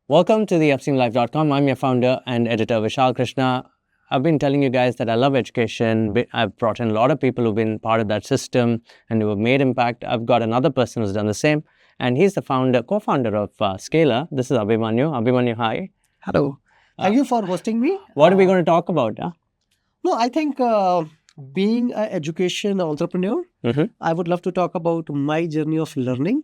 Welcome to the upstreamlife.com. I'm your founder and editor, Vishal Krishna. I've been telling you guys that I love education. I've brought in a lot of people who've been part of that system and who have made impact. I've got another person who's done the same, and he's the co-founder of Scalar. This is Abhimanyu. Abhimanyu, hi. Hello. Thank you for hosting me. What are we going to talk about? No, I think being an education entrepreneur, I would love to talk about my journey of learning,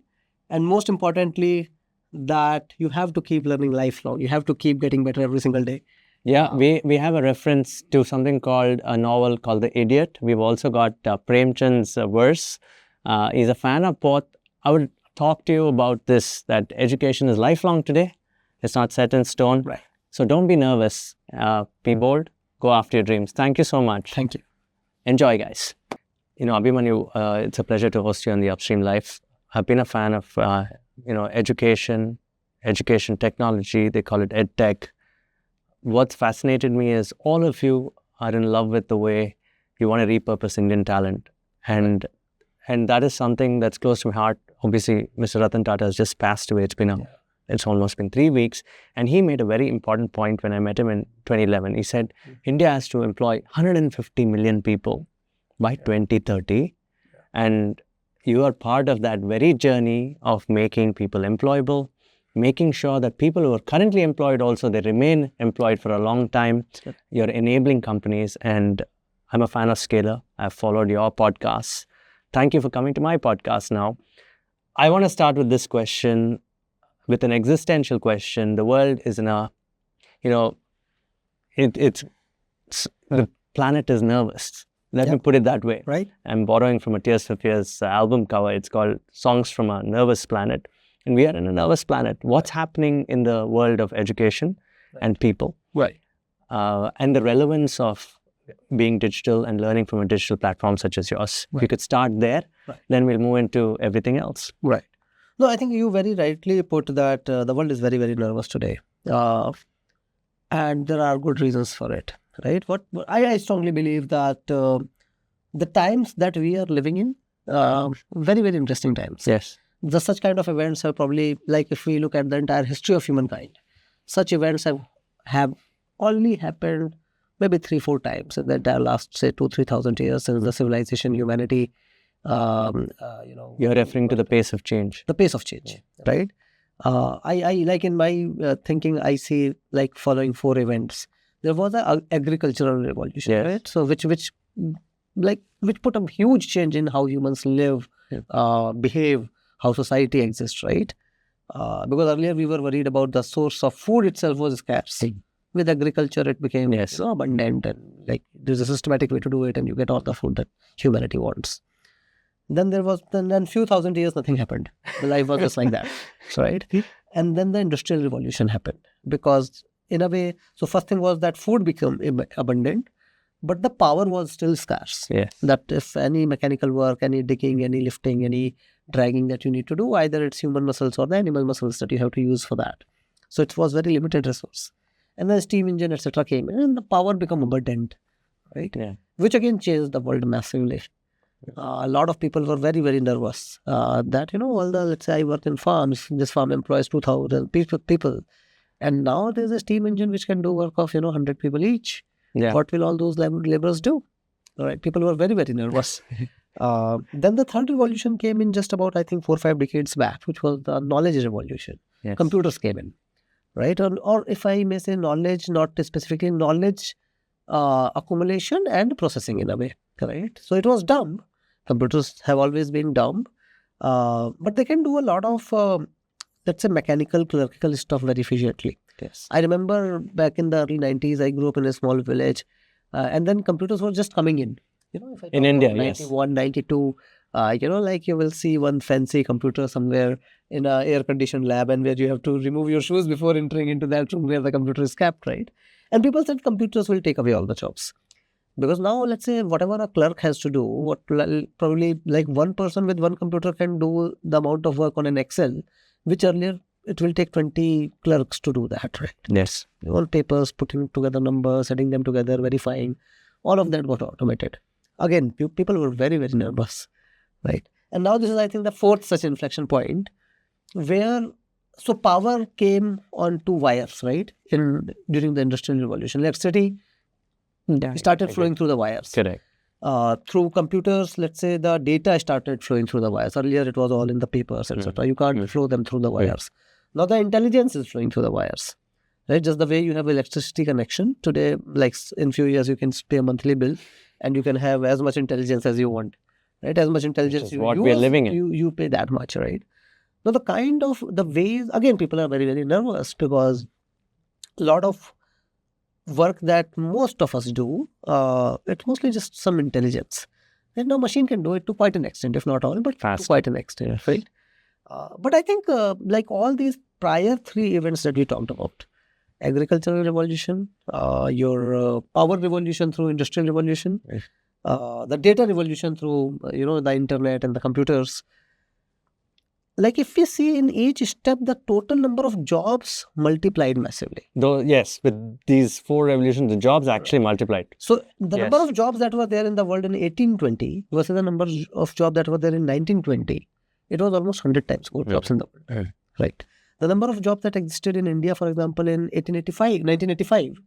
and most importantly, that you have to keep learning lifelong. You have to keep getting better every single day. Yeah, we have a reference to something called a novel called The Idiot. We've also got Premchand's verse. He's a fan of both. I would talk to you about this, that education is lifelong today. It's not set in stone. Right. So don't be nervous. Be bold. Go after your dreams. Thank you so much. Thank you. Enjoy, guys. Abhimanyu, it's a pleasure to host you on the Upstream Life. I've been a fan of, education technology. They call it EdTech. What's fascinated me is all of you are in love with the way you want to repurpose Indian talent. And that is something that's close to my heart. Obviously, Mr. Ratan Tata has just passed away. It's almost been 3 weeks. And he made a very important point when I met him in 2011. He said, India has to employ 150 million people by 2030. And you are part of that very journey of making people employable, making sure that people who are currently employed also, they remain employed for a long time. You're enabling companies. And I'm a fan of Scalar. I've followed your podcasts. Thank you for coming to my podcast now. I want to start with this question, with an existential question. The world is in a, the planet is nervous. Let me put it that way. Right. I'm borrowing from a Tears for Fears album cover. It's called Songs from a Nervous Planet. And we are in a nervous planet. What's happening in the world of education and people? Right. And the relevance of being digital and learning from a digital platform such as yours. If you could start there, then we'll move into everything else. Right. No, I think you very rightly put that the world is very, very nervous today. And there are good reasons for it. Right. What I strongly believe that the times that we are living in, very, very interesting times. Yes. Such kind of events are probably, like if we look at the entire history of humankind, such events have only happened maybe 3-4 times in the entire last, say, 2,000-3,000 years since the civilization, humanity. You're referring to the pace of change. The pace of change, right? I like in my thinking, I see like following 4 events. There was an agricultural revolution, right? So which put a huge change in how humans live, behave, how society exists, right? Because earlier we were worried about the source of food itself was scarce. With agriculture, it became abundant, and like there's a systematic way to do it, and you get all the food that humanity wants. Then few thousand years, nothing happened. The life was just like that, right? And then the industrial revolution happened because, in a way, so first thing was that food became abundant, but the power was still scarce. Yes. That if any mechanical work, any digging, any lifting, any dragging that you need to do, either it's human muscles or the animal muscles that you have to use for that. So it was very limited resource. And then steam engine, etc. came in, and the power became abundant, right? Yeah. Which again changed the world massively. A lot of people were very, very nervous that, let's say I work in farms, this farm employs 2,000 people. And now there's a steam engine which can do work of, 100 people each. Yeah. What will all those laborers do? All right. People were very, very nervous. Then the third revolution came in just about, I think, 4 or 5 decades back, which was the knowledge revolution. Yes. Computers came in, right? Or if I may say knowledge, not specifically knowledge accumulation and processing in a way, right? So it was dumb. Computers have always been dumb, but they can do a lot of, let's say, mechanical, clerical stuff very efficiently. Yes. I remember back in the early 90s, I grew up in a small village, and then computers were just coming in. If I in India, 91, 92, like you will see one fancy computer somewhere in an air-conditioned lab, and where you have to remove your shoes before entering into that room where the computer is kept, right? And people said computers will take away all the jobs. Because now, let's say, whatever a clerk has to do, what probably like one person with one computer can do the amount of work on an Excel, which earlier it will take 20 clerks to do that, right? Yes. All papers, putting together numbers, setting them together, verifying, all of that got automated. Again, people were very, very nervous, right? And now this is, I think, the fourth such inflection point where So power came onto wires, right? During the Industrial Revolution, electricity started flowing through the wires. Correct. Through computers, let's say the data started flowing through the wires. Earlier, it was all in the papers, etc. You can't flow them through the wires. Now the intelligence is flowing through the wires, right? Just the way you have electricity connection today, like in few years, you can pay a monthly bill and you can have as much intelligence as you want, right? As much intelligence you what use, we're living in. you pay that much, right? Now the ways, again, people are very, very nervous because a lot of work that most of us do, it's mostly just some intelligence. And now machine can do it to quite an extent, if not all, but to quite an extent, right? But I think like all these prior three events that we talked about, agricultural revolution, your power revolution through industrial revolution, the data revolution through, the internet and the computers. Like if we see in each step, the total number of jobs multiplied massively. Though, yes, with these four revolutions, the jobs actually multiplied. So the number of jobs that were there in the world in 1820 versus the number of jobs that were there in 1920, it was almost 100 times more jobs in the world. Right. The number of jobs that existed in India, for example, in 1985,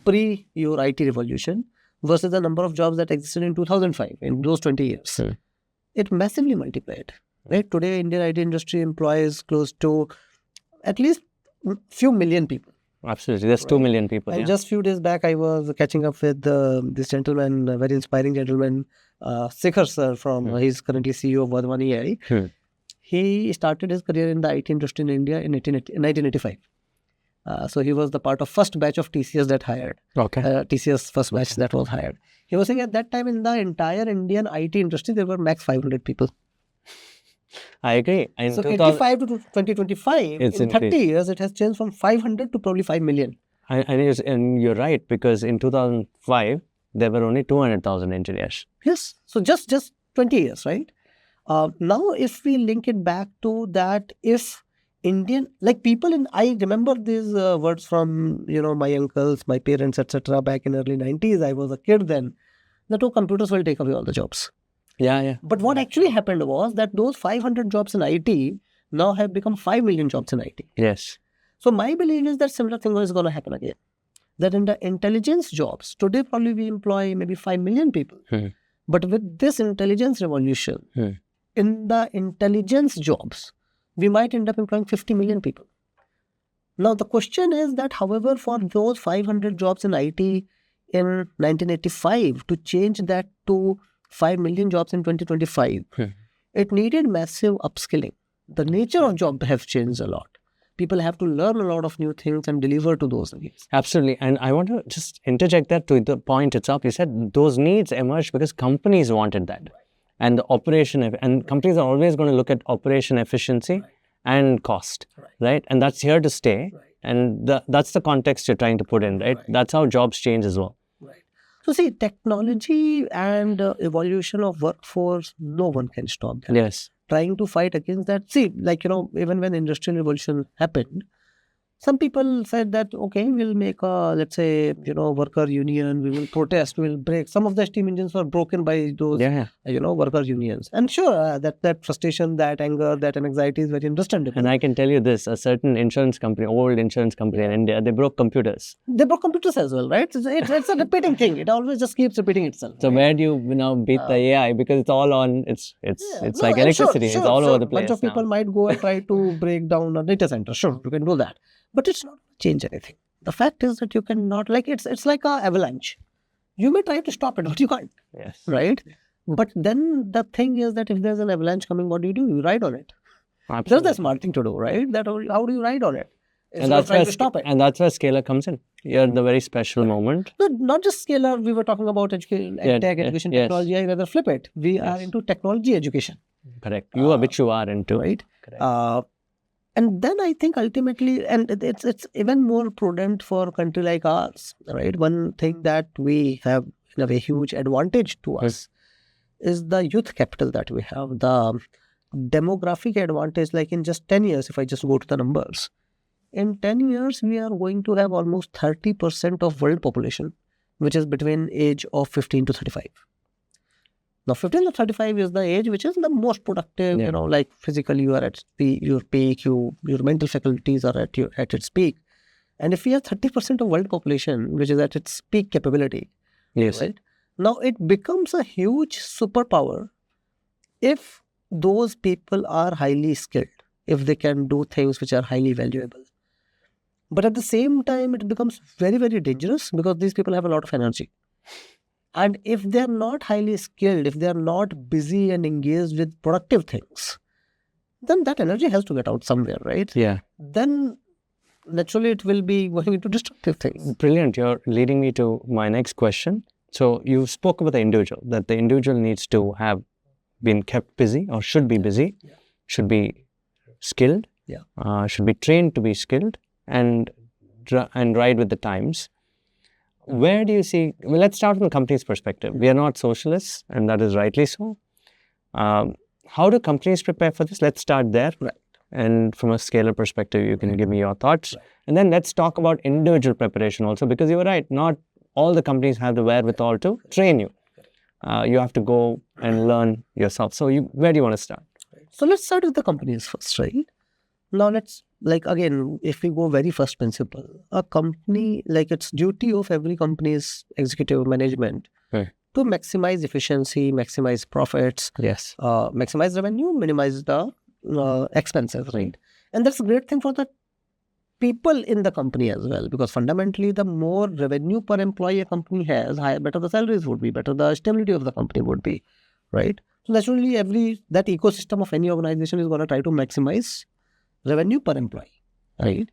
pre your IT revolution, versus the number of jobs that existed in 2005, in those 20 years, it massively multiplied. Right. Today, Indian IT industry employs close to at least few million people. Absolutely. There's 2 million people. And just few days back, I was catching up with this gentleman, a very inspiring gentleman, Sekhar sir, he's currently CEO of Vardhman AI. He started his career in the IT industry in India in 1985. So he was the part of first batch of TCS that hired. TCS first batch that was hired. He was saying at that time in the entire Indian IT industry, there were max 500 people. I agree. So 85 to 2025, in 30 years, it has changed from 500 to probably 5 million. And you're right, because in 2005, there were only 200,000 engineers. Yes. So just 20 years, right? Now, if we link it back to that, if Indian, like people I remember these words from, my uncles, my parents, etc. back in early 90s, I was a kid then, that computers will take away all the jobs. But what actually happened was that those 500 jobs in IT now have become 5 million jobs in IT. Yes. So my belief is that similar thing is going to happen again. That in the intelligence jobs, today probably we employ maybe 5 million people. But with this intelligence revolution, in the intelligence jobs, we might end up employing 50 million people. Now the question is that, however, for those 500 jobs in IT in 1985, to change that to 5 million jobs in 2025, it needed massive upskilling. The nature of job has changed a lot. People have to learn a lot of new things and deliver to those needs. Absolutely. And I want to just interject that to the point itself. You said those needs emerged because companies wanted that. And the operation, and companies are always going to look at operation efficiency and cost, right? And that's here to stay. And that's the context you're trying to put in, right? That's how jobs change as well. So see, technology and evolution of workforce, no one can stop that. Yes. Trying to fight against that. See, like, even when Industrial Revolution happened, some people said that, okay, we'll make a, let's say, worker union, we will protest, we will break. Some of the steam engines were broken by those, worker unions. And sure, that frustration, that anger, that anxiety is very understandable. And I can tell you this, a certain insurance company, old insurance company in India, they broke computers. They broke computers as well, right? It's a repeating thing. It always just keeps repeating itself. So where do you now beat the AI? Because it's all on, it's like electricity. It's all over the place. A bunch of people might go and try to break down a data center. Sure, you can do that. But it's not change anything. The fact is that you cannot, like, it's like an avalanche. You may try to stop it, but you can't. Yes. Right? But then the thing is that if there's an avalanche coming, what do? You ride on it. Absolutely. That's the smart thing to do, right? How do you ride on it? And that's where Scalar comes in. You're in the very special moment. No, not just Scalar. We were talking about education, education technology. I rather flip it. We are into technology education. Correct. Which you are into. Right. Correct. And then I think ultimately, and it's even more prudent for a country like ours, right? One thing that we have in a way huge advantage to us is the youth capital that we have, the demographic advantage. Like in just 10 years, if I just go to the numbers, in 10 years, we are going to have almost 30% of world population, which is between age of 15 to 35. Now, 15 to 35 is the age which is the most productive, like physically you are at your peak, your mental faculties are at its peak. And if we have 30% of world population, which is at its peak capability, right? Now, it becomes a huge superpower if those people are highly skilled, if they can do things which are highly valuable. But at the same time, it becomes very, very dangerous because these people have a lot of energy. And if they're not highly skilled, if they're not busy and engaged with productive things, then that energy has to get out somewhere, right? Yeah. Then naturally it will be going into destructive things. Brilliant. You're leading me to my next question. So you spoke about the individual, that the individual needs to have been kept busy or should be busy, should be skilled, should be trained to be skilled and ride with the times. Where do you see, well, let's start from the company's perspective. We are not socialists, and that is rightly so. How do companies prepare for this? Let's start there. Right. And from a scalar perspective, you can give me your thoughts. Right. And then let's talk about individual preparation also, because you were right, not all the companies have the wherewithal to train you. You have to go and learn yourself. So where do you want to start? So let's start with the companies first, right? Now let's, again, if we go very first principle, a company, it's duty of every company's executive management to maximize efficiency, maximize profits, maximize revenue, minimize the expenses, right? And that's a great thing for the people in the company as well, because fundamentally the more revenue per employee a company has, better the salaries would be, better the stability of the company would be, right? So naturally that ecosystem of any organization is going to try to maximize revenue per employee, right?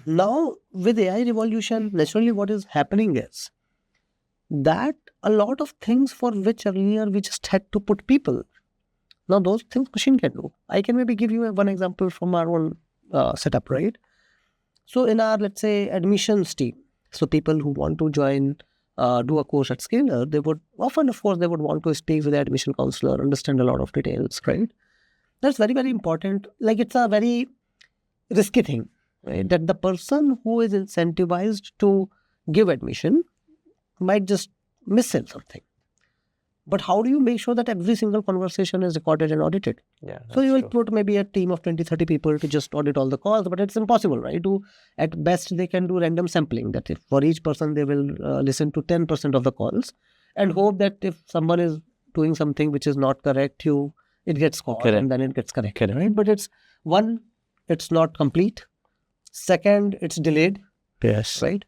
Now, with AI revolution, naturally what is happening is that a lot of things for which earlier we just had to put people, now those things machine can do. I can maybe give you one example from our own setup, right? So in our, let's say, admissions team, so people who want to join, do a course at Scalar, they would often, of course, they would want to speak with the admission counselor, understand a lot of details, right? That's very, very important. It's a very risky thing, right? That the person who is incentivized to give admission might just miss something. But how do you make sure that every single conversation is recorded and audited? Yeah. So you will put maybe a team of 20, 30 people to just audit all the calls, but it's impossible, right? At best, they can do random sampling, that if for each person, they will listen to 10% of the calls and hope that if someone is doing something which is not correct, it gets caught and then it gets corrected, right? But it's not complete. Second, it's delayed. Yes. Right?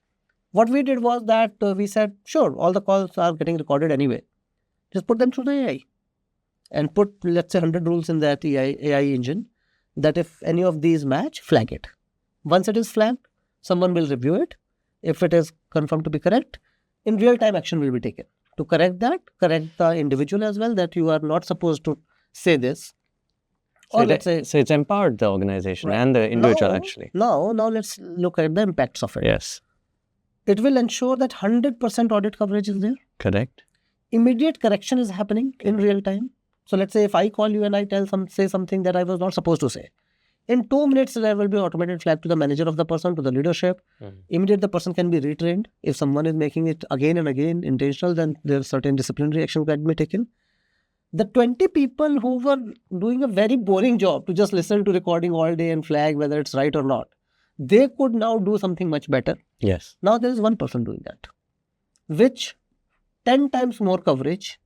What we did was that we said, sure, all the calls are getting recorded anyway. Just put them through the AI and put, let's say, 100 rules in that AI engine that if any of these match, flag it. Once it is flagged, someone will review it. If it is confirmed to be correct, in real time action will be taken. To correct that, correct the individual as well, that you are not supposed to say this. So it's empowered the organization and the individual actually. Now let's look at the impacts of it. Yes. It will ensure that 100% audit coverage is there. Correct. Immediate correction is happening in real time. So let's say if I call you and I say something that I was not supposed to say. In 2 minutes, there will be automated flag to the manager of the person, to the leadership. Immediately, the person can be retrained. If someone is making it again and again intentional, then there's certain disciplinary action that may be taken. The 20 people who were doing a very boring job to just listen to recording all day and flag whether it's right or not, they could now do something much better. Yes. Now there is one person doing that, which 10 times more coverage,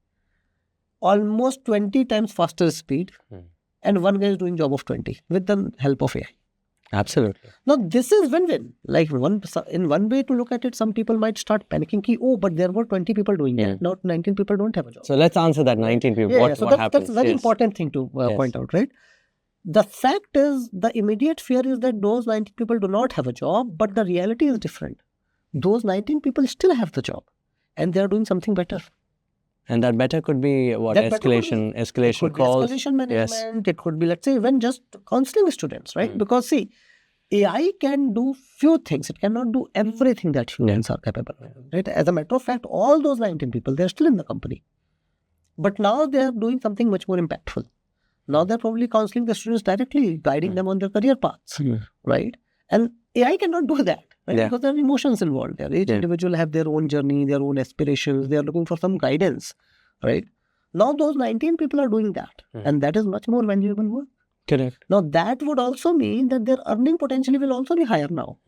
almost 20 times faster speed, and one guy is doing job of 20 with the help of AI. Absolutely. Now this is win-win. In one way to look at it, some people might start panicking, but there were 20 people doing that. Now 19 people don't have a job. So let's answer that 19 people. What happens? That's a very important thing to point out, right? The fact is, the immediate fear is that those 19 people do not have a job, but the reality is different. Those 19 people still have the job and they are doing something better. And that better could be what? Escalation calls. Escalation management. It could be, let's say, even just counseling students, right? Because see, AI can do few things. It cannot do everything that humans are capable of. Right? As a matter of fact, all those 19 people, they're still in the company. But now they're doing something much more impactful. Now they're probably counseling the students directly, guiding them on their career paths, right? And AI cannot do that, right? Because there are emotions involved there. Each individual have their own journey, their own aspirations. They are looking for some guidance, right? Now those 19 people are doing that. And that is much more valuable work. Correct. Now that would also mean that their earning potentially will also be higher now.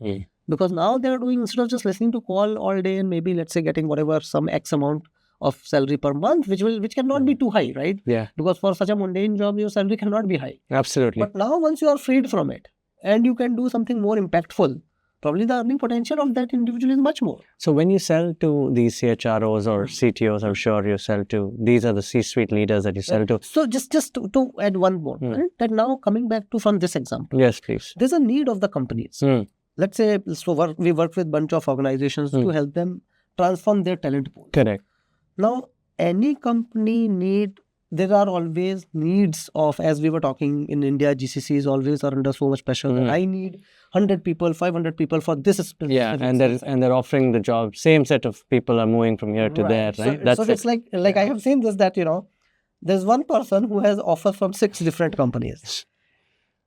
Because now they are doing, instead of just listening to call all day and maybe let's say getting whatever some X amount of salary per month, which cannot be too high, right? Yeah. Because for such a mundane job, your salary cannot be high. Absolutely. But now once you are freed from it and you can do something more impactful, probably the earning potential of that individual is much more. So when you sell to these CHROs or CTOs, I'm sure you sell to, these are the C-suite leaders that you sell to. So just to add one more, right? That now coming back to from this example. Yes, please. There's a need of the companies. Let's say we work with bunch of organizations to help them transform their talent pool. Correct. Now, any company there are always needs of, as we were talking in India, GCCs always are under so much pressure that I need 100 people, 500 people for this specific. Yeah, and they're offering the job. Same set of people are moving from here to there, right? So it's like I have seen this, that, there's one person who has offers from 6 different companies.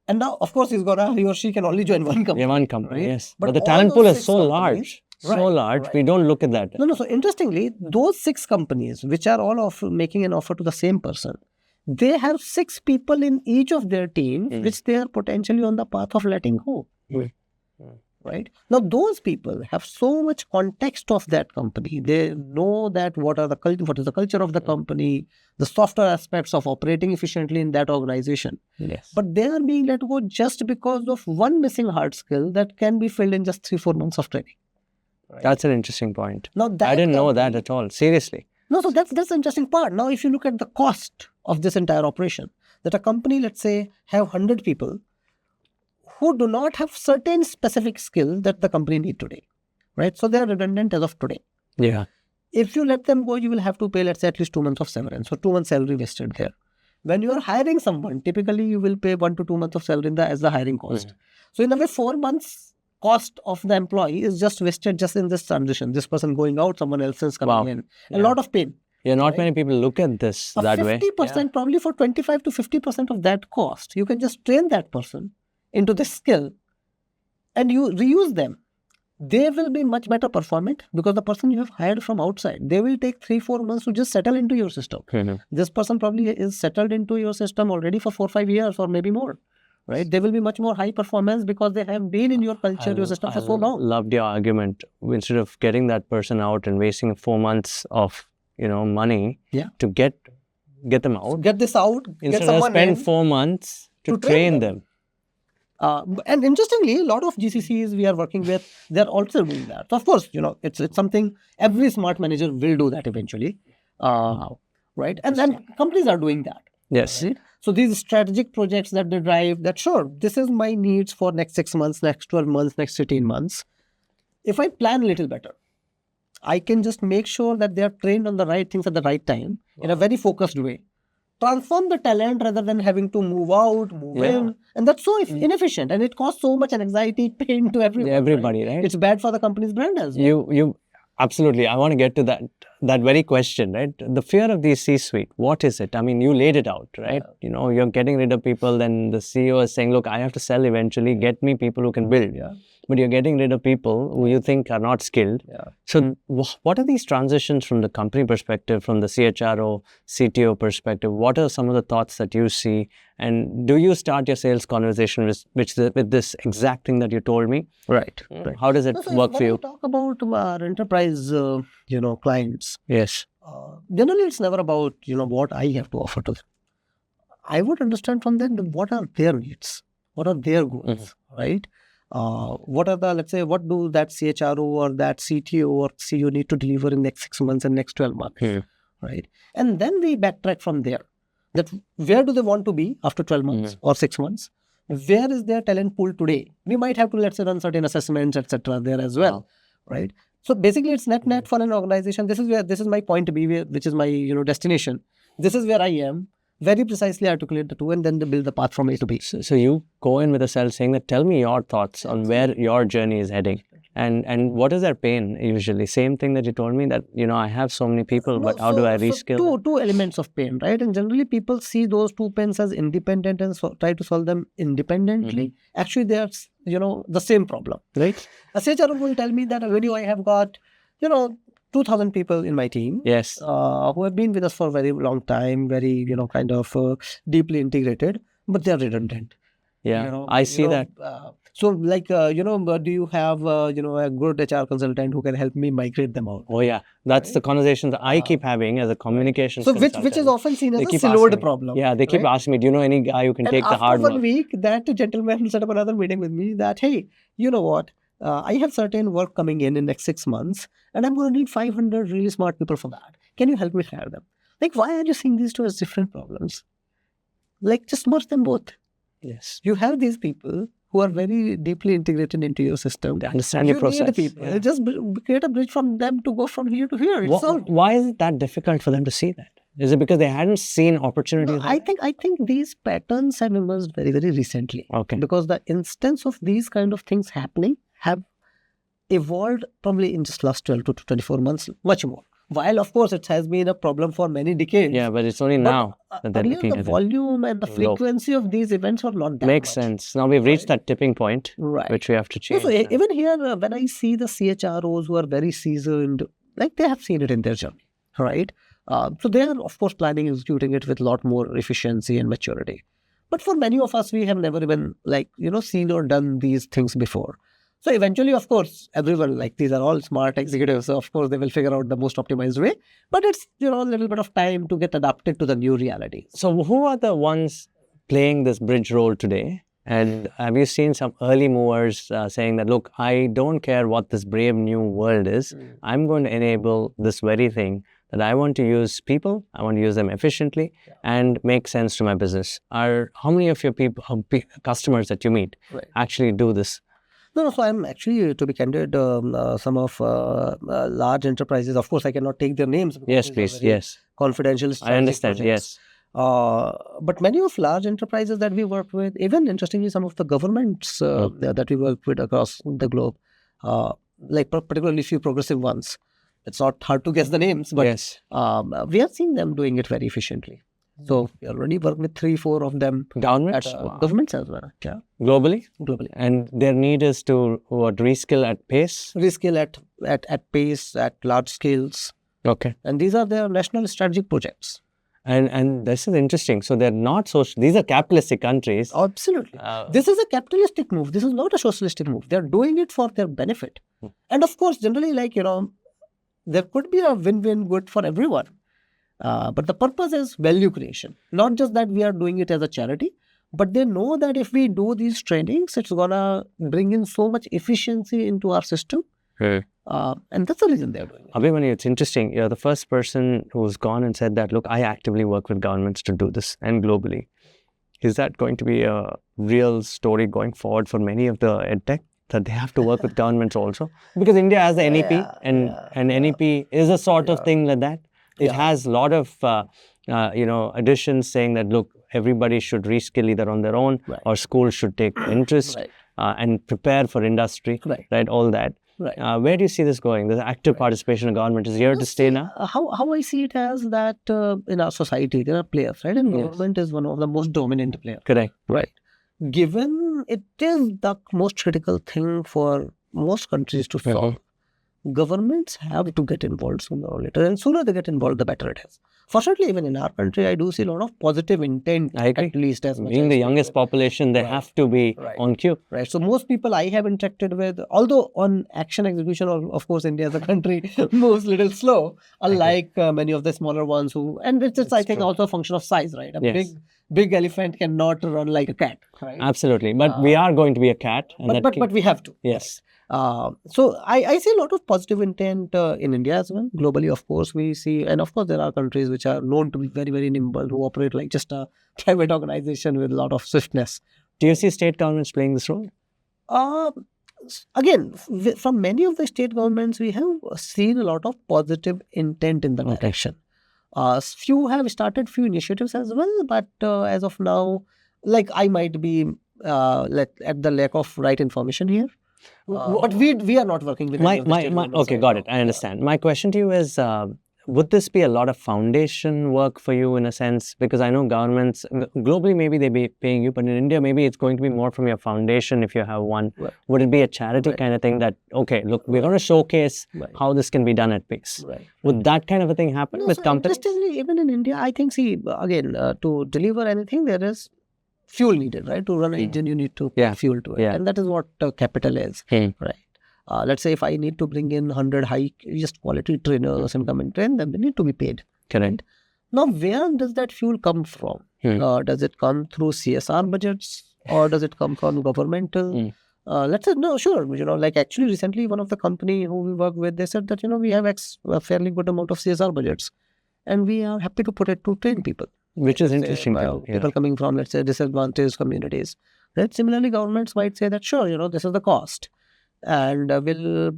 And now, of course, he or she can only join one company. Yeah, one company, right? yes. But the talent pool is so large. Right, so large, we don't look at that. No. So interestingly, those 6 companies, which are all making an offer to the same person, they have 6 people in each of their teams, which they are potentially on the path of letting go. Right? Now, those people have so much context of that company. They know that what is the culture of the company, the softer aspects of operating efficiently in that organization. Yes. But they are being let go just because of one missing hard skill that can be filled in just 3-4 months of training. Right. That's an interesting point. Now I didn't know that at all. Seriously. No, so that's the interesting part. Now, if you look at the cost of this entire operation, that a company, let's say, have 100 people who do not have certain specific skills that the company need today, right? So they are redundant as of today. Yeah. If you let them go, you will have to pay, let's say, at least 2 months of severance. So 2 months salary wasted there. When you are hiring someone, typically you will pay 1 to 2 months of salary as the hiring cost. So in a way, 4 months cost of the employee is just wasted just in this transition. This person going out, someone else is coming in. A lot of pain. Yeah, not many people look at this that way. 50%, probably for 25 to 50% of that cost, you can just train that person into this skill and you reuse them. They will be much better performant because the person you have hired from outside, they will take 3-4 months to just settle into your system. This person probably is settled into your system already for 4-5 years or maybe more. Right? They will be much more high performance because they have been in your culture, your system for so long. Loved your argument. Instead of getting that person out and wasting 4 months of money to get them out. Get this out. Instead of spend 4 months to train them. And interestingly, a lot of GCCs we are working with, they're also doing that. So of course, it's something every smart manager will do that eventually. Right? And then companies are doing that. Yes. Right? So these strategic projects that they drive, that sure, this is my needs for next 6 months, next 12 months, next 18 months. If I plan a little better, I can just make sure that they are trained on the right things at the right time in a very focused way. Transform the talent rather than having to move out, move in. And that's so inefficient. And it costs so much anxiety, pain to everyone. Everybody, right? It's bad for the company's brand as well. You absolutely. I want to get to that very question, right? The fear of the C-suite, what is it? I mean, you laid it out, right? You're getting rid of people, then the CEO is saying, look, I have to sell eventually, get me people who can build. But you're getting rid of people who you think are not skilled. So what are these transitions from the company perspective, from the CHRO, CTO perspective? What are some of the thoughts that you see? And do you start your sales conversation with this exact thing that you told me? Right. How does it work for you? When we talk about our enterprise, clients. Yes. Generally, it's never about, what I have to offer to them. I would understand from them what are their needs, what are their goals, right? What are let's say, what do that CHRO or that CTO or CEO need to deliver in next 6 months and next 12 months, right? And then we backtrack from there. That where do they want to be after 12 months or 6 months? Where is their talent pool today? We might have to, let's say, run certain assessments, etc. there as well, right? So basically, it's net for an organization. This is my point B, which is my destination. This is where I am. Very precisely articulate the two, and then they build the path from A to B. So you go in with a sell saying that, tell me your thoughts on where your journey is heading. And what is their pain usually? Same thing that you told me that, I have so many people, but how do I reskill? So two elements of pain, right? And generally people see those 2 pains as independent and try to solve them independently. Actually, they are, the same problem, right? A CHRO will tell me that I have got, 2,000 people in my team. Yes. Who have been with us for a very long time, very, kind of deeply integrated, but they are redundant. Yeah, I see that. So, like, do you have, a good HR consultant who can help me migrate them out? Oh, yeah. That's the conversation that I keep having as a communications So, which consultant. is often seen as They a keep siloed asking me. problem. Yeah, they keep asking me, do you know any guy who can take the hard After work? 1 week, that gentleman set up another meeting with me that, hey, you know what? I have certain work coming in next 6 months, and I'm going to need 500 really smart people for that. Can you help me hire them? Like, why are you seeing these two as different problems? Like, just merge them both. Yes. You have these people who are very deeply integrated into your system. They understand your process. Need people. Yeah. Just create a bridge from them to go from here to here. It's solved. Why is it that difficult for them to see that? Is it because they hadn't seen opportunities? No, I think these patterns have emerged very, very recently. Okay. Because the instance of these kind of things happening have evolved probably in just last 12 to 24 months, much more. While, of course, it has been a problem for many decades. Yeah, but it's only now that they're looking the at volume and the frequency of these events are not that Makes much. sense. Now we've reached that tipping point, which we have to change. So even here, when I see the CHROs who are very seasoned, like they have seen it in their journey, right? So they are, of course, planning, executing it with a lot more efficiency and maturity. But for many of us, we have never even seen or done these things before. So eventually, of course, everyone, like these are all smart executives. So of course, they will figure out the most optimized way. But it's, a little bit of time to get adapted to the new reality. So who are the ones playing this bridge role today? And have you seen some early movers saying that, look, I don't care what this brave new world is. I'm going to enable this very thing that I want to use people. I want to use them efficiently and make sense to my business. How many of your customers that you meet actually do this? No, so I'm actually, to be candid, some of large enterprises, of course, I cannot take their names. Yes, please. Yes. Confidential. I understand. Projects. Yes. But many of large enterprises that we work with, even interestingly, some of the governments that we work with across the globe, like particularly few progressive ones. It's not hard to guess the names, but we are seeing them doing it very efficiently. So we already work with 3-4 of them. Governments? Governments as well. Yeah. Globally? Globally. And their need is to reskill at pace? Reskill at pace, at large scales. Okay. And these are their national strategic projects. And this is interesting. So they're not social. These are capitalistic countries. Absolutely. This is a capitalistic move. This is not a socialistic move. They're doing it for their benefit. And of course, generally, there could be a win-win good for everyone. But the purpose is value creation. Not just that we are doing it as a charity, but they know that if we do these trainings, it's going to bring in so much efficiency into our system. And that's the reason they're doing it. Abhimanyu, it's interesting. You're the first person who's gone and said that, look, I actively work with governments to do this and globally. Is that going to be a real story going forward for many of the edtech? That they have to work with governments also? Because India has the NEP and NEP is a sort of thing like that. It has a lot of, additions saying that, look, everybody should reskill either on their own or schools should take interest and prepare for industry, right? All that. Where do you see this going? The active participation of government is here to stay now? How I see it as that in our society, there are players, right? And government is one of the most dominant players. Correct. Right. Given it is the most critical thing for most countries to solve, governments have to get involved sooner or later, and sooner they get involved, the better it is. Fortunately, even in our country, I do see a lot of positive intent, at least as much. Being the youngest population, they have to be on cue. Right. So most people I have interacted with, although on action execution, of course, India as a country moves a little slow, unlike many of the smaller ones and it's I think, also a function of size, right? A big elephant cannot run like a cat, right? Absolutely. But we are going to be a cat. And but we have to. Yes. So I see a lot of positive intent in India as well. Globally, of course, we see, and of course, there are countries which are known to be very, very nimble, who operate like just a private organization with a lot of swiftness. Do you see state governments playing this role? Again, from many of the state governments, we have seen a lot of positive intent in the direction. Few have started few initiatives as well, but as of now, like I might be at the lack of right information here. But we are not working with okay, got it. I understand. My question to you is, would this be a lot of foundation work for you in a sense? Because I know governments, globally maybe they be paying you, but in India maybe it's going to be more from your foundation if you have one. Right. Would it be a charity Right. kind of thing that, okay, look, we're going to showcase Right. how this can be done at pace? Right. Would that kind of a thing happen No, with so companies? interestingly, even in India, I think, see, again, to deliver anything, there is fuel needed, right? To run an engine, you need to Yeah. put fuel to it. Yeah. And that is what capital is, right? Let's say if I need to bring in 100 highest quality trainers and come and train them, they need to be paid. Correct. Now, where does that fuel come from? Does it come through CSR budgets or does it come from governmental? Let's say, no, sure. Like actually recently, one of the company who we work with, they said that, we have a fairly good amount of CSR budgets and we are happy to put it to train people. Which is interesting. People coming from, let's say, disadvantaged communities. Right? Similarly, governments might say that, sure, this is the cost. And we'll,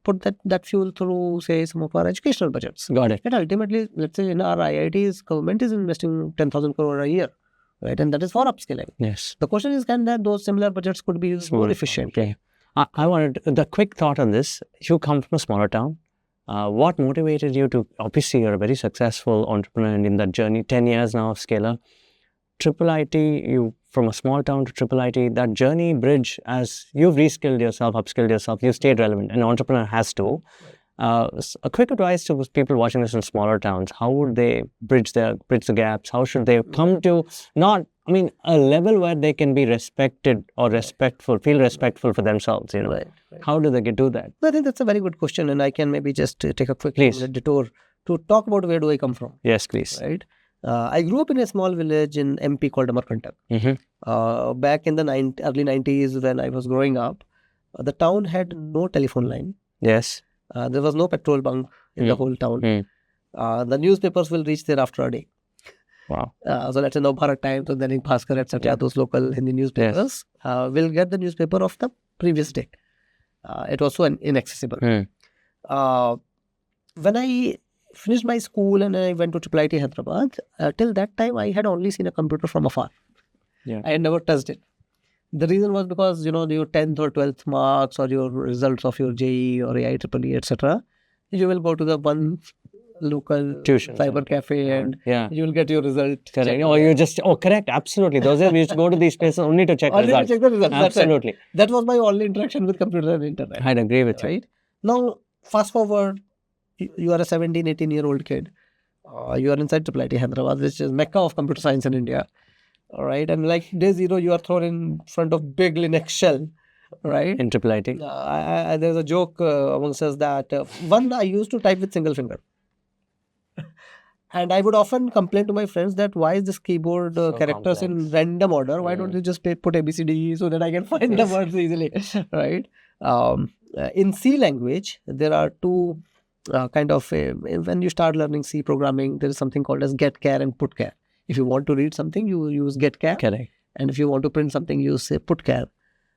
put that fuel through, say, some of our educational budgets. Got it. And ultimately, let's say in our IITs, government is investing 10,000 crore a year, right? And that is for upskilling. Yes. The question is, can those similar budgets could be used more efficiently? Okay. I wanted the quick thought on this. You come from a smaller town. What motivated you to, obviously you're a very successful entrepreneur and in that journey, 10 years now of Scalar. Triple IT, you from a small town to Triple IT, that journey bridge as you've reskilled yourself, upskilled yourself, you stayed relevant. An entrepreneur has to. A quick advice to people watching this in smaller towns: how would they bridge the gaps? How should they come to a level where they can be respected or respectful, feel respectful for themselves? Right. How do they do that? I think that's a very good question, and I can maybe just take a quick detour to talk about where do I come from. Yes, please. Right. I grew up in a small village in MP called Amarkantak. Back in the early 90s when I was growing up, the town had no telephone line. Yes. There was no petrol bunk in the whole town. The newspapers will reach there after a day. Wow. So let's say now Bharat Times, so then Bhaskar, etc. Those local Hindi newspapers will get the newspaper of the previous day. It was so inaccessible. When I finished my school and I went to Triple IT Hyderabad, till that time I had only seen a computer from afar. I had never touched it. The reason was because, your 10th or 12th marks or your results of your JE or AI, Triple E, etc. You will go to the one local tuition cyber cafe and you will get your result. Correct. Or you just, correct. Absolutely. Those days we used to go to these places only to check results. To check the results. Absolutely. That was my only interaction with computer and internet. I'd agree with you. Now, fast forward, you are a 17, 18-year-old kid. You are inside Triple IT Hyderabad, which is Mecca of computer science in India. All right. And like day zero, you are thrown in front of big Linux shell. Right. In Triple IT. There's a joke amongst us that one, I used to type with single finger. And I would often complain to my friends that why is this keyboard characters in random order? Why don't you just put ABCD so that I can find the words easily? Right. In C language, there are two when you start learning C programming, there is something called as get char and put char. If you want to read something, you use get char. Correct. And if you want to print something, you say put char.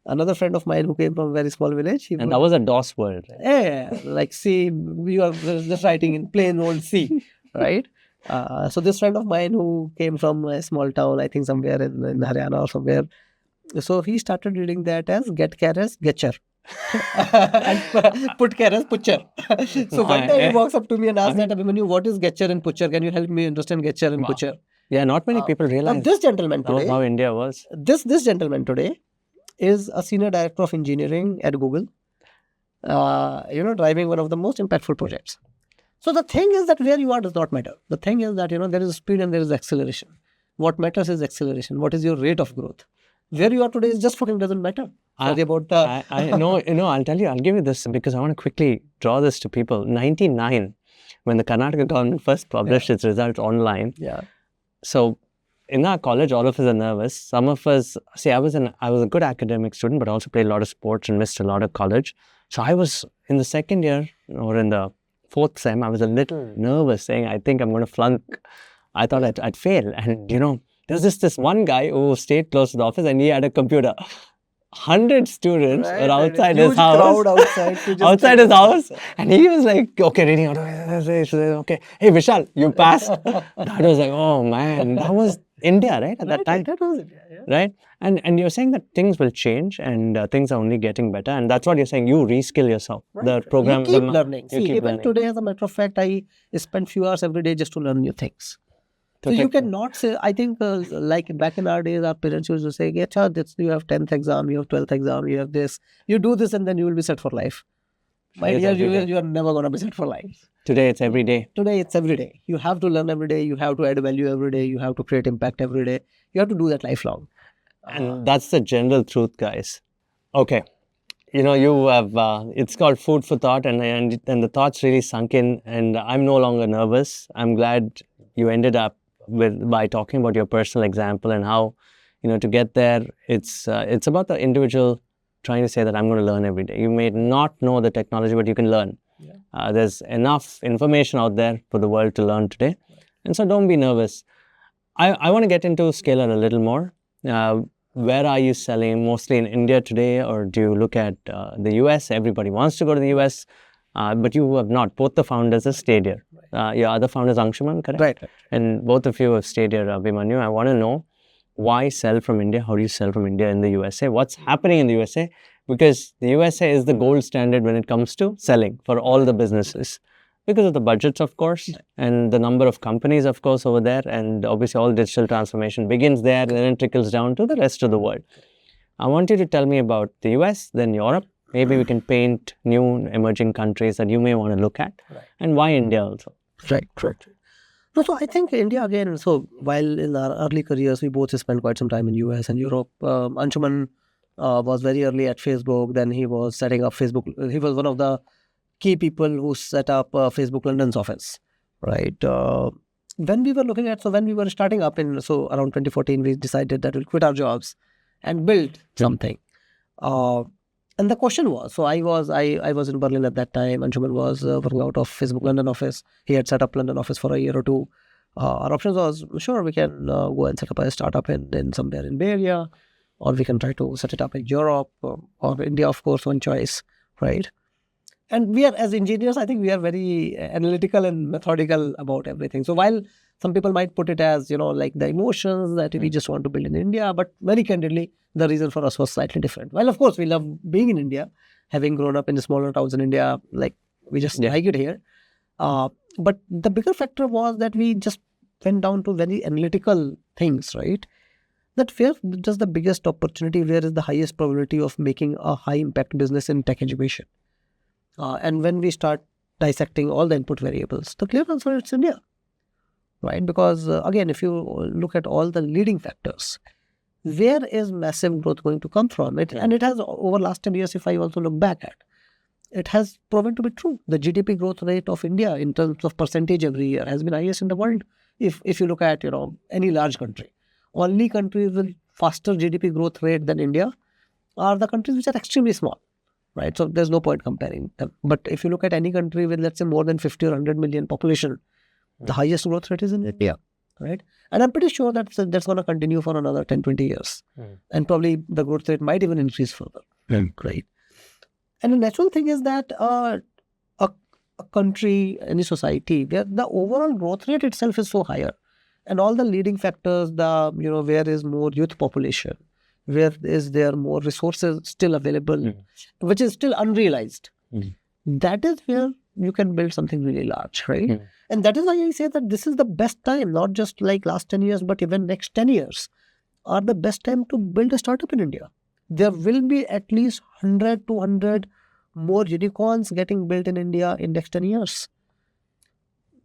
Another friend of mine who came from a very small village. That was a DOS world. Right? Yeah, like C, you are just writing in plain old C, right? So this friend of mine who came from a small town, I think somewhere in Haryana or somewhere, so he started reading that as get char as getcher. And put char as putcher. So one day he walks up to me and asks that, Abhimanyu, what is getcher and putcher? Can you help me understand getcher and putcher? Yeah, not many people realize. Now this gentleman today, how India was. This gentleman today is a senior director of engineering at Google, driving one of the most impactful projects. So the thing is that where you are does not matter. The thing is that, there is speed and there is acceleration. What matters is acceleration. What is your rate of growth? Where you are today is just fucking doesn't matter. I know, I'll tell you, I'll give you this because I want to quickly draw this to people. 99, when the Karnataka government first published its results online. So in our college, all of us are nervous. Some of us, I was a good academic student, but also played a lot of sports and missed a lot of college. So I was in the second year or in the fourth sem, I was a little nervous saying, I think I'm going to flunk. I thought I'd fail. And, there was this one guy who stayed close to the office and he had a computer. 100 students were outside his house. Crowd outside his house. And he was like, okay, reading out. Okay, hey, Vishal, you passed. That was like, oh man, India, right? At that time, That was India, yeah. right? And you're saying that things will change and things are only getting better. And that's what you're saying. You reskill yourself. The program, You keep learning. you See, keep even learning. today, as a matter of fact, I spend few hours every day just to learn new things. So you cannot say, I think like back in our days, our parents used to say, yeah, you have 10th exam, you have 12th exam, you have this. You do this and then you will be set for life. My dear, you are never going to be set for life. Today, it's every day. Today, it's every day. You have to learn every day. You have to add value every day. You have to create impact every day. You have to do that lifelong. And that's the general truth, guys. Okay. You know, you have, it's called food for thought, and the thoughts really sunk in, and I'm no longer nervous. I'm glad you ended up by talking about your personal example and how, you know, to get there, it's about the individual trying to say that I'm going to learn every day. You may not know the technology, but you can learn. Yeah. There's enough information out there for the world to learn today. And so don't be nervous. I want to get into Scalar a little more. Where are you selling? Mostly in India today, or do you look at the US? Everybody wants to go to the US, but you have not. Both the founders have stayed here. Your other founder is Anshuman, correct? Right. And both of you have stayed here, Abhimanyu. I want to know, why sell from India? How do you sell from India in the USA? What's happening in the USA? Because the USA is the gold standard when it comes to selling for all the businesses. Because of the budgets, of course, and the number of companies, of course, over there. And obviously, all digital transformation begins there and then it trickles down to the rest of the world. I want you to tell me about the US, then Europe. Maybe we can paint new emerging countries that you may want to look at. And why India also? Right, correct. No, so I think India again, so while in our early careers, we both spent quite some time in US and Europe. Anshuman was very early at Facebook. Then he was setting up Facebook. He was one of the key people who set up Facebook London's office, right? When we were looking at, so when we were starting up around 2014, we decided that we'll quit our jobs and build something. And the question was, so I was in Berlin at that time. Anshuman was working out of Facebook London office. He had set up London office for a year or two. Our options was, sure, we can go and set up a startup in somewhere in Bay Area, or we can try to set it up in Europe or India, of course, one choice, right? And we are, as engineers, I think we are very analytical and methodical about everything. So while some people might put it as, like the emotions that we just want to build in India, but very candidly, the reason for us was slightly different. Well, of course, we love being in India, having grown up in the smaller towns in India, like we just like it here. But the bigger factor was that we just went down to very analytical things, right? That where does the biggest opportunity, where is the highest probability of making a high impact business in tech education? And when we start dissecting all the input variables, the clear answer is India, right? Because again, if you look at all the leading factors, where is massive growth going to come from? And it has, over last 10 years, if I also look back at, it has proven to be true. The GDP growth rate of India in terms of percentage every year has been highest in the world. If you look at, any large country, only countries with faster GDP growth rate than India are the countries which are extremely small, right? So there's no point comparing them. But if you look at any country with, let's say, more than 50 or 100 million population, the highest growth rate is in India, right? And I'm pretty sure that that's going to continue for another 10, 20 years. And probably the growth rate might even increase further, right? And the natural thing is that a country, any society, where the overall growth rate itself is so higher, and all the leading factors, where is more youth population, where is there more resources still available, which is still unrealized. That is where you can build something really large, right? And that is why I say that this is the best time, not just like last 10 years, but even next 10 years are the best time to build a startup in India. There will be at least 100, 200 more unicorns getting built in India in next 10 years.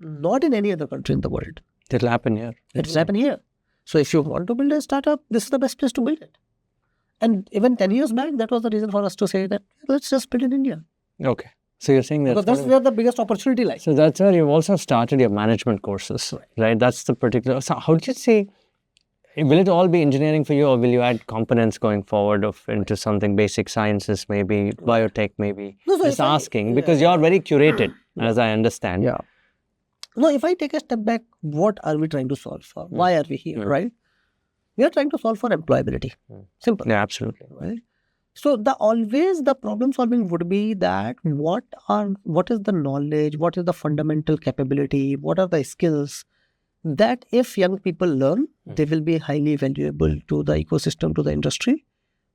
Not in any other country in the world. It'll happen here. It'll happen here. So if you want to build a startup, this is the best place to build it. And even 10 years back, that was the reason for us to say that let's just build in India. Okay. So you're saying that... Because that's where the biggest opportunity lies. So that's where you've also started your management courses, right? That's the particular... So how did you say... Will it all be engineering for you, or will you add components going forward into something basic sciences, maybe biotech, maybe? No, just asking, because you're very curated, as I understand. Yeah. No, if I take a step back, what are we trying to solve for? Why are we here, right? We are trying to solve for employability. Simple. Yeah, absolutely. Right? So the problem solving would be that what is the knowledge, what is the fundamental capability, what are the skills that if young people learn, they will be highly valuable to the ecosystem, to the industry,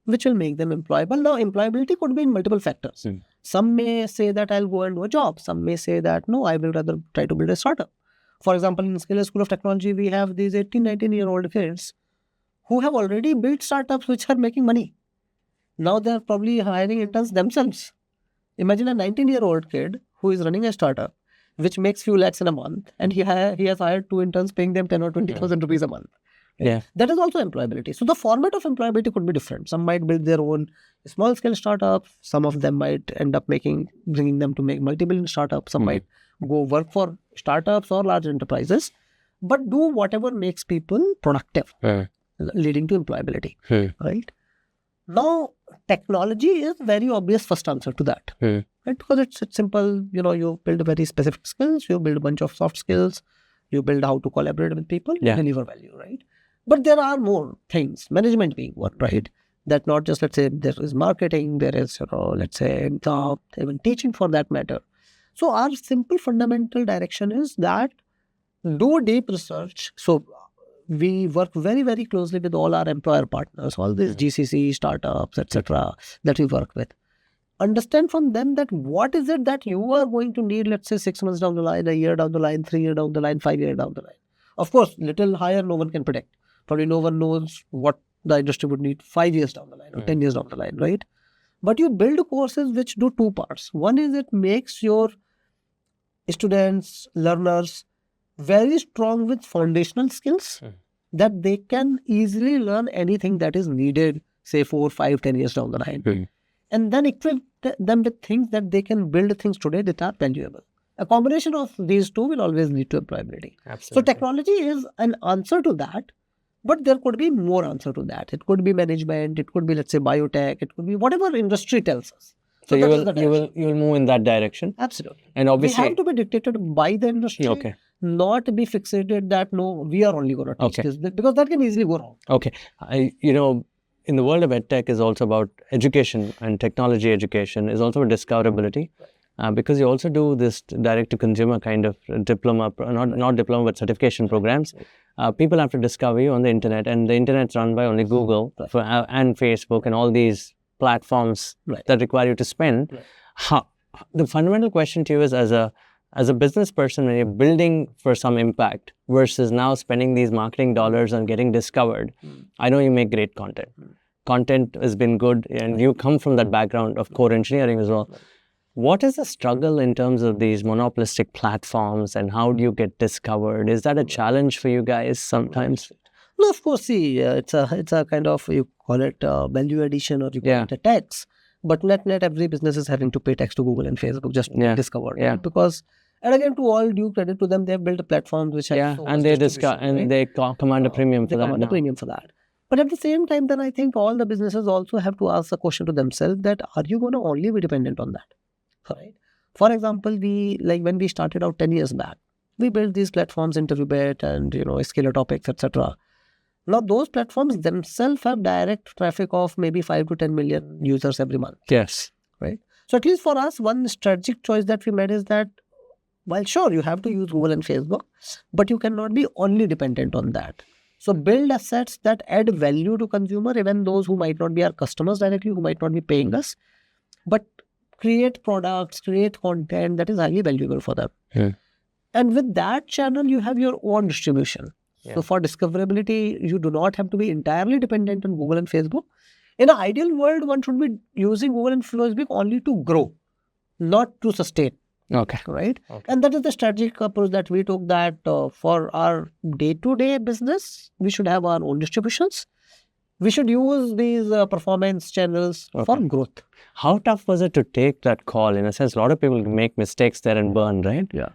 which will make them employable. Now, employability could be in multiple factors. Some may say that I'll go and do a job. Some may say that, no, I will rather try to build a startup. For example, in Scale School of Technology, we have these 18, 19-year-old kids who have already built startups which are making money. Now they're probably hiring interns themselves. Imagine a 19-year-old kid who is running a startup which makes few lakhs in a month, and he has hired 2 interns paying them 10 or 20,000 rupees a month. Right? Yeah. That is also employability. So the format of employability could be different. Some might build their own small scale startup. Some of them might end up bringing them to make multi-billion startups. Some might go work for startups or large enterprises, but do whatever makes people productive, leading to employability. Right? Now, technology is very obvious first answer to that. Right? Because it's simple. You build very specific skills. You build a bunch of soft skills. You build how to collaborate with people. You deliver value, right? But there are more things, management being one, right? That not just, let's say, there is marketing, there is, let's say, even teaching for that matter. So our simple fundamental direction is that do deep research. So we work very, very closely with all our employer partners, all these GCCs, startups, etc. that we work with. Understand from them that what is it that you are going to need, let's say 6 months down the line, a year down the line, 3 years down the line, 5 years down the line. Of course, little higher, no one can predict. Probably no one knows what the industry would need 5 years down the line or 10 years down the line, right? But you build courses which do 2 parts. One is it makes your students, learners very strong with foundational skills that they can easily learn anything that is needed, say 4, 5, 10 years down the line. And then equip them with things that they can build things today that are valuable. A combination of these two will always lead to employability. Absolutely. So technology is an answer to that, but there could be more answer to that. It could be management, it could be, let's say, biotech, it could be whatever industry tells us. So you will move in that direction. Absolutely. And obviously we have to be dictated by the industry, not be fixated that no, we are only going to teach this, because that can easily go wrong. Okay. In the world of EdTech is also about education, and technology education is also discoverability, because you also do this direct-to-consumer kind of diploma, not diploma, but certification programs. People have to discover you on the internet, and the internet's run by only Google and Facebook and all these platforms that require you to spend. The fundamental question to you is, as a business person, when you're building for some impact versus now spending these marketing dollars on getting discovered, I know you make great content. Content has been good, and you come from that background of core engineering as well. What is the struggle in terms of these monopolistic platforms, and how do you get discovered? Is that a challenge for you guys sometimes? No, of course. See, it's a kind of, you call it value addition, or you call it a tax. But net every business is having to pay tax to Google and Facebook just to be discovered. Right? Because, and again, to all due credit to them, they have built a platform which has and they they command a premium for that. Command a premium for that. But at the same time, then I think all the businesses also have to ask the question to themselves that, are you going to only be dependent on that? Right? For example, when we started out 10 years back, we built these platforms, InterviewBet and Scalar Topics, etc. Now those platforms themselves have direct traffic of maybe 5 to 10 million users every month. Yes. Right. So at least for us, one strategic choice that we made is that, while sure you have to use Google and Facebook, but you cannot be only dependent on that. So build assets that add value to consumer, even those who might not be our customers directly, who might not be paying us, but create products, create content that is highly valuable for them. And with that channel, you have your own distribution. So for discoverability, you do not have to be entirely dependent on Google and Facebook. In an ideal world, one should be using Google and Facebook only to grow, not to sustain. Okay. Right? Okay. And that is the strategic approach that we took, that for our day-to-day business, we should have our own distributions. We should use these performance channels for growth. How tough was it to take that call? In a sense, a lot of people make mistakes there and burn, right? Yeah.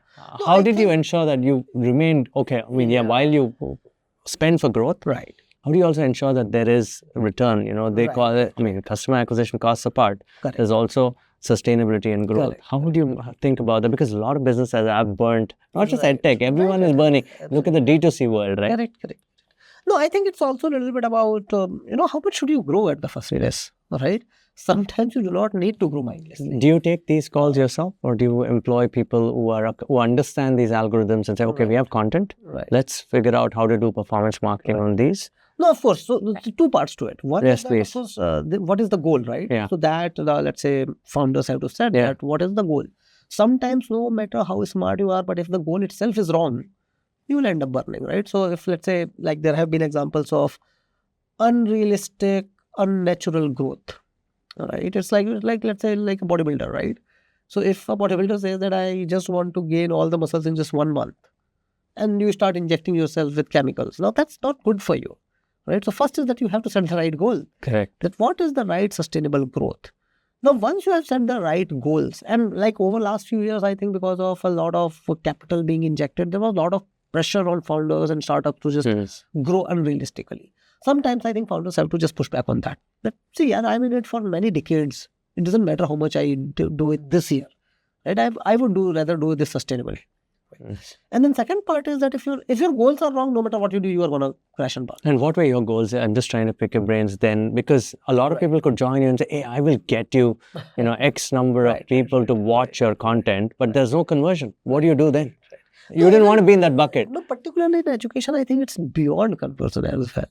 How did you ensure that you remained, while you spend for growth, right? How do you also ensure that there is return? They call it, customer acquisition costs apart. There's also sustainability and growth. How would you think about that? Because a lot of businesses have burnt, not just EdTech, everyone is burning. Look at the D2C world, right? Correct. No, I think it's also a little bit about, how much should you grow at the first place, right? Sometimes you do not need to grow mindlessly. Do you take these calls yourself, or do you employ people who understand these algorithms and say, okay, we have content, let's figure out how to do performance marketing on these? No, of course. So there's two parts to it. One Yes, is that, please. of course, what is the goal, right? Yeah. So that, let's say, founders have to set that what is the goal. Sometimes, no matter how smart you are, but if the goal itself is wrong, you will end up burning, right? So if, let's say, like there have been examples of unrealistic, unnatural growth, right? It's like let's say, like a bodybuilder, right? So if a bodybuilder says that I just want to gain all the muscles in just 1 month, and you start injecting yourself with chemicals, now that's not good for you, right? So first is that you have to set the right goal. Correct. That what is the right sustainable growth? Now, once you have set the right goals, and like over last few years, I think because of a lot of capital being injected, there was a lot of pressure on founders and startups to just grow unrealistically. Sometimes I think founders have to just push back on that. But see, and I'm in it for many decades. It doesn't matter how much I do it this year, right? I would rather do this sustainably. And then second part is that if your goals are wrong, no matter what you do, you are gonna crash and burn. And what were your goals? I'm just trying to pick your brains then, because a lot of people could join you and say, hey, I will get you, X number of people to watch your content, but there's no conversion. What do you do then? You didn't want to be in that bucket. No, particularly in education, I think it's beyond conversion as well.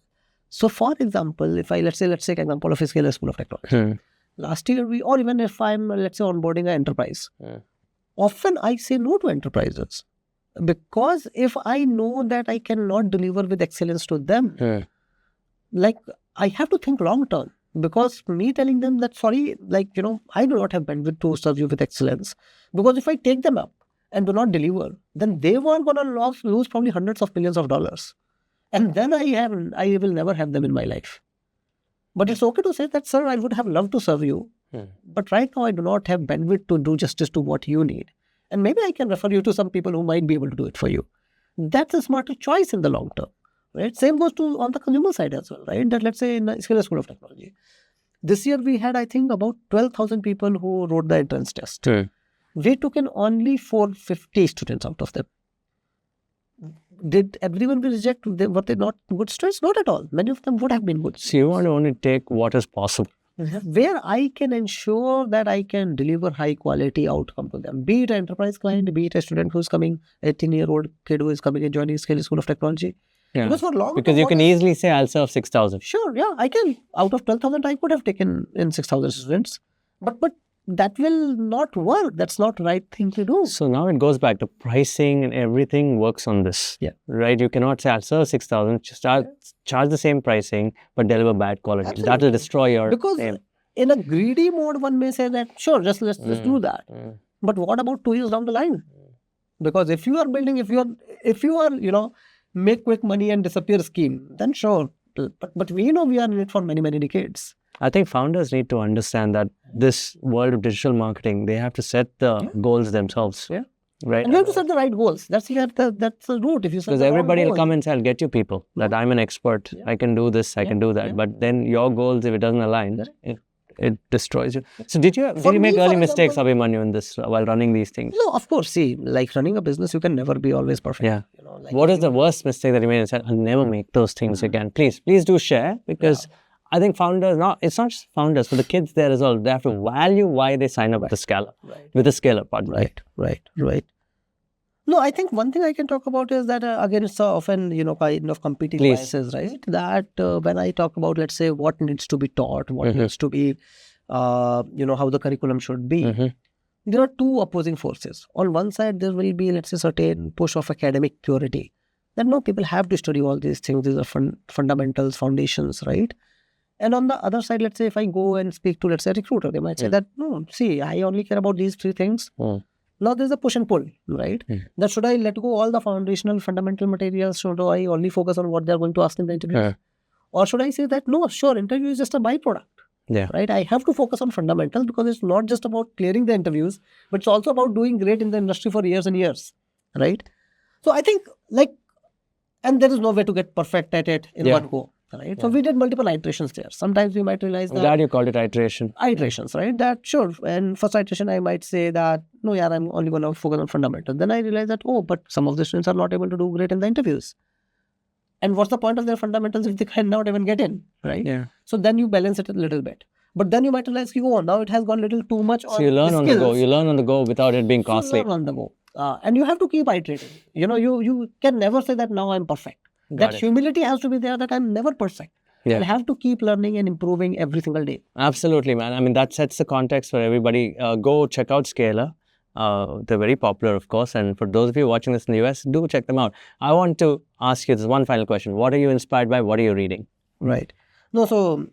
So for example, if let's take example of a Scalar School of Technology. Last year, or even if I'm, let's say, onboarding an enterprise, often I say no to enterprises. Because if I know that I cannot deliver with excellence to them, like I have to think long term. Because me telling them that, sorry, like, I do not have bandwidth to serve you with excellence. Because if I take them up and do not deliver, then they were going to lose probably hundreds of millions of dollars. And then I will never have them in my life. But it's okay to say that, sir, I would have loved to serve you. But right now I do not have bandwidth to do justice to what you need. And maybe I can refer you to some people who might be able to do it for you. That's a smarter choice in the long term, right? Same goes to on the consumer side as well, right? That let's say in Scalar School of Technology. This year we had, I think, about 12,000 people who wrote the entrance test. We took in only 450 students out of them. Did everyone be rejected? Were they not good students? Not at all. Many of them would have been good. So you want to only take what is possible. Where I can ensure that I can deliver high quality outcome to them. Be it an enterprise client, be it a student who's coming, 18-year-old kid who is coming and joining Scalar School of Technology. Yeah. Because you can easily say, I'll serve 6,000. Sure, yeah, I can. Out of 12,000, I could have taken in 6,000 students. But that will not work. That's not the right thing to do. So now it goes back to pricing and everything works on this. Yeah. Right? You cannot say, I'll serve 6,000, charge the same pricing, but deliver bad quality. Absolutely. That will destroy your Because name. In a greedy mode, one may say that, sure, let's do that. But what about 2 years down the line? Because if you are building, if you are, make quick money and disappear scheme, then sure. But we know we are in it for many, many decades. I think founders need to understand that this world of digital marketing, they have to set the goals themselves. Yeah. Right. And you have to set the right goals. That's the route. If you set because everybody will come and say, I'll get you people, that I'm an expert, I can do this, I can do that. But then your goals, if it doesn't align, it destroys you. So did you make early mistakes, Abhimanyu, in this while running these things? No, of course. See, like running a business, you can never be always perfect. Yeah. What is the worst mistake that you made and said, I'll never make those things again? Please do share, because I think founders, it's not just founders, but the kids there as well, they have to value why they sign up with the Scalar part. Right. No, I think one thing I can talk about is that, again, it's often, kind of competing biases, right? That when I talk about, let's say, what needs to be taught, what needs to be, how the curriculum should be, there are two opposing forces. On one side, there will be, let's say, certain push of academic purity. That no, people have to study all these things. These are fundamentals, foundations, right? And on the other side, let's say, if I go and speak to, let's say, a recruiter, they might say that, no, see, I only care about these 3 things. Now there's a push and pull, right? That should I let go all the foundational fundamental materials? Should I only focus on what they're going to ask in the interview? Or should I say that, no, sure, interview is just a byproduct. Yeah. Right? I have to focus on fundamentals because it's not just about clearing the interviews, but it's also about doing great in the industry for years and years. Right? So I think and there is no way to get perfect at it in one go. Right? So we did multiple iterations there. Sometimes we might realize that... I'm glad you called it iteration. Iterations, right? That sure. And first iteration, I might say that, no, I'm only going to focus on fundamentals. Then I realize that, but some of the students are not able to do great in the interviews. And what's the point of their fundamentals if they cannot even get in, right? Yeah. So then you balance it a little bit. But then you might realize, oh, now it has gone a little too much on So you learn on the go. skills. You learn on the go without it being So you costly. learn on the go. And you have to keep iterating. You can never say that now I'm perfect. Got That it. humility has to be there, that I'm never perfect. Yeah. I have to keep learning and improving every single day. Absolutely, man. I mean, that sets the context for everybody. Go check out Scalar. They're very popular, of course. And for those of you watching this in the US, do check them out. I want to ask you this one final question. What are you inspired by? What are you reading? Right. No, so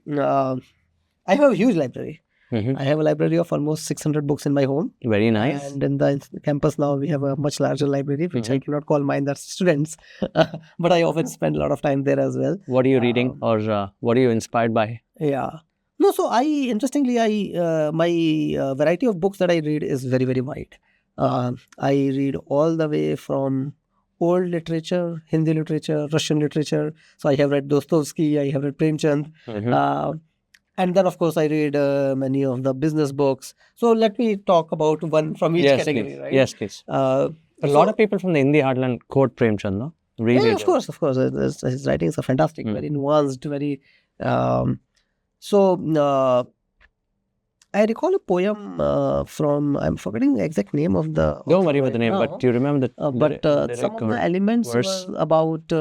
I have a huge library. Mhm. I have a library of almost 600 books in my home. Very nice. And in the campus now, we have a much larger library, which I Mhm. cannot call mine, that's students. But I often spend a lot of time there as well. What are you reading, or what are you inspired by? Yeah. No, so interestingly, my variety of books that I read is very, very wide. I read all the way from old literature, Hindi literature, Russian literature. So I have read Dostoevsky, I have read Premchand. Mhm. And then, of course, I read many of the business books. So let me talk about one from each Yes, category, please. right? Yes, please. A lot of people from the Hindi heartland quote Premchand, no? Really? Yeah, do. of course. His writings are fantastic, very nuanced, very. I recall a poem from, I'm forgetting the exact name of the. Don't worry author about the right name, now. but do you remember the But lyric some of or the elements verse? were about.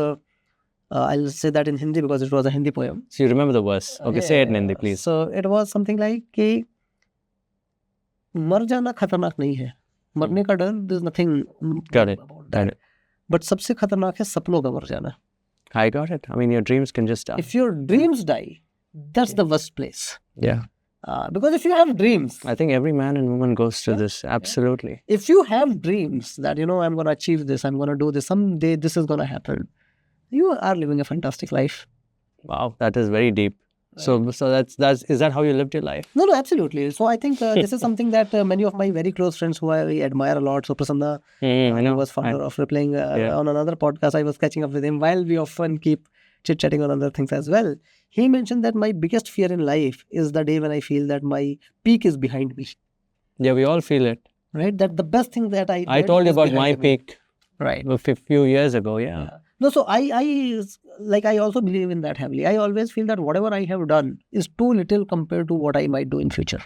I'll say that in Hindi because it was a Hindi poem. So you remember the verse? Okay, say it in Hindi, please. So it was something like कि मर जाना खतरनाक नहीं है, मरने का डर, there's nothing Got it. about Got that. it. But सबसे खतरनाक है सपनों का मर जाना. I got it. I mean, your dreams can just die. If your dreams die, that's the worst place. Yeah. Because if you have dreams, I think every man and woman goes through this. Absolutely. if you have dreams that, I'm going to achieve this, I'm going to do this, someday this is going to happen, you are living a fantastic life. Wow, that is very deep. So that's is that how you lived your life? No, absolutely. So I think this is something that many of my very close friends who I admire a lot. So Prasanna, I know. who was founder of Replaying, on another podcast, I was catching up with him while we often keep chit-chatting on other things as well. He mentioned that my biggest fear in life is the day when I feel that my peak is behind me. Yeah, we all feel it. Right? That the best thing that I did told you is about behind my me. peak Right. a few years ago. Yeah. No, so I also believe in that heavily. I always feel that whatever I have done is too little compared to what I might do in future.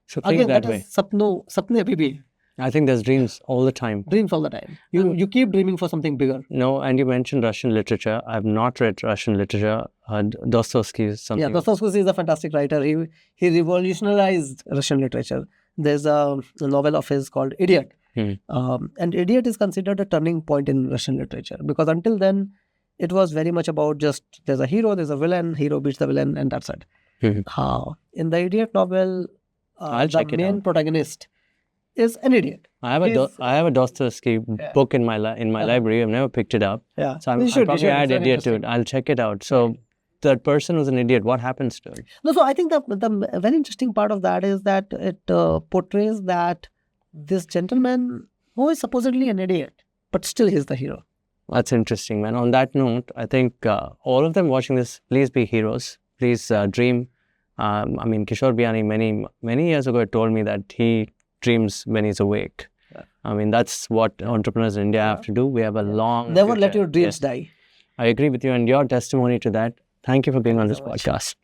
So think that way. Sapne abhi bhi. I think there's dreams all the time. Dreams all the time. You keep dreaming for something bigger. No, and you mentioned Russian literature. I've not read Russian literature. Dostoevsky is something. Yeah, Dostoevsky is a fantastic writer. He revolutionized Russian literature. There's a novel of his called Idiot. And Idiot is considered a turning point in Russian literature because until then, it was very much about just there's a hero, there's a villain, hero beats the villain, and that's it. In the Idiot novel, the main protagonist is an idiot. I have a Dostoevsky book in my library. I've never picked it up. Yeah, So I'll probably add Idiot to it. I'll check it out. So that person who's an idiot, what happens to him? No, so I think the very interesting part of that is that it portrays that this gentleman who is supposedly an idiot, but still he's the hero. That's interesting, man. On that note, I think all of them watching this, please be heroes. Please dream. I mean, Kishore Biyani many years ago told me that he dreams when he's awake. Yeah. I mean, that's what entrepreneurs in India have to do. We have a long Never let your dreams die. I agree with you and your testimony to that. Thank you for being on this podcast.